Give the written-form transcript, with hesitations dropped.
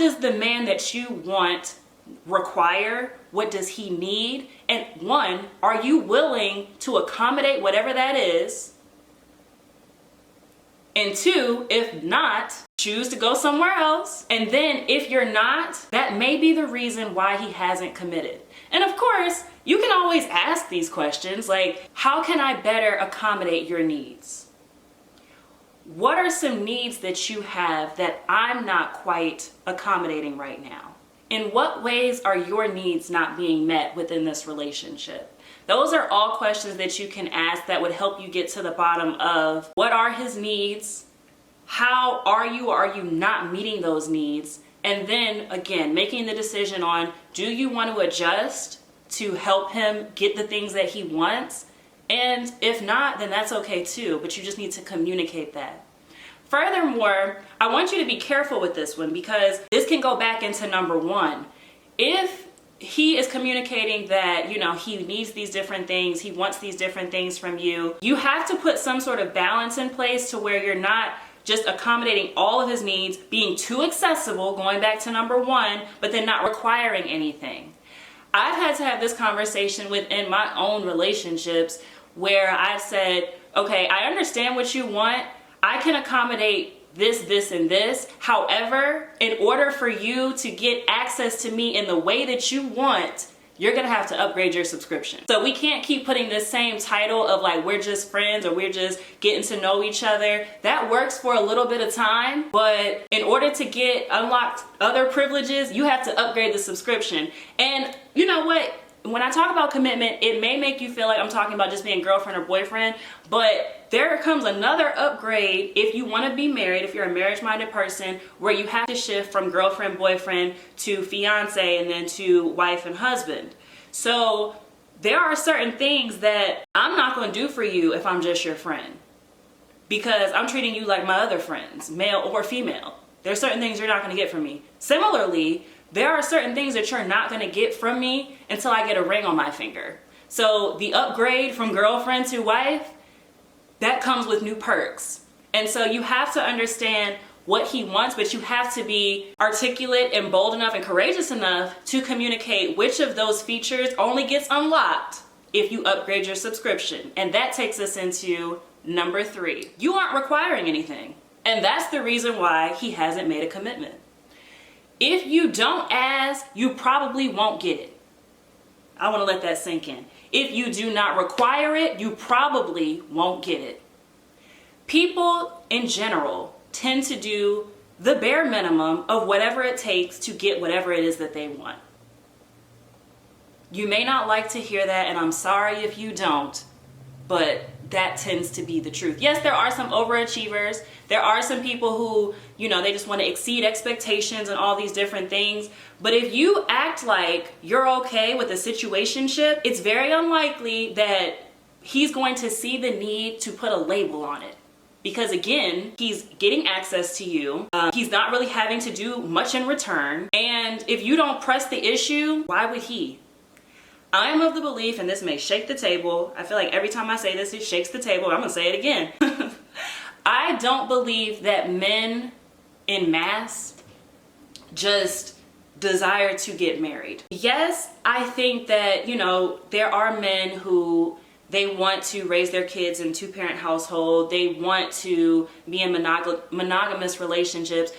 does the man that you want require? What does he need? And one, are you willing to accommodate whatever that is? And two, if not, choose to go somewhere else. And then if you're not, that may be the reason why he hasn't committed. And of course, you can always ask these questions like, how can I better accommodate your needs? What are some needs that you have that I'm not quite accommodating right now? In what ways are your needs not being met within this relationship? Those are all questions that you can ask that would help you get to the bottom of what are his needs, how are you or are you not meeting those needs, and then again, making the decision on, do you want to adjust to help him get the things that he wants? And if not, then that's okay too, but you just need to communicate that. Furthermore, I want you to be careful with this one because this can go back into number one. If he is communicating that, you know, he needs these different things, he wants these different things from you, you have to put some sort of balance in place to where you're not just accommodating all of his needs, being too accessible, going back to number one, but then not requiring anything. I've had to have this conversation within my own relationships where I've said, okay, I understand what you want. I can accommodate this, this, and this. However, in order for you to get access to me in the way that you want, you're gonna have to upgrade your subscription. So we can't keep putting this same title of like, we're just friends or we're just getting to know each other. That works for a little bit of time, but in order to get unlocked other privileges, you have to upgrade the subscription. And you know what? When I talk about commitment, it may make you feel like I'm talking about just being girlfriend or boyfriend, but there comes another upgrade if you want to be married, if you're a marriage-minded person, where you have to shift from girlfriend, boyfriend to fiance and then to wife and husband. So there are certain things that I'm not going to do for you if I'm just your friend, because I'm treating you like my other friends, male or female. There are certain things you're not going to get from me. Similarly, there are certain things that you're not going to get from me until I get a ring on my finger. So the upgrade from girlfriend to wife, that comes with new perks. And so you have to understand what he wants, but you have to be articulate and bold enough and courageous enough to communicate which of those features only gets unlocked if you upgrade your subscription. And that takes us into number three. You aren't requiring anything. And that's the reason why he hasn't made a commitment. If you don't ask, you probably won't get it. I want to let that sink in. If you do not require it, you probably won't get it. People in general tend to do the bare minimum of whatever it takes to get whatever it is that they want. You may not like to hear that, and I'm sorry if you don't, but that tends to be the truth. Yes, there are some overachievers. There are some people who, you know, they just want to exceed expectations and all these different things. But if you act like you're okay with a situationship, it's very unlikely that he's going to see the need to put a label on it. Because again, he's getting access to you. He's not really having to do much in return. And if you don't press the issue, why would he? I am of the belief, and this may shake the table. I feel like every time I say this, it shakes the table. I'm gonna say it again. I don't believe that men en masse just desire to get married. Yes, I think that, you know, there are men who they want to raise their kids in a two-parent household. They want to be in monogamous relationships.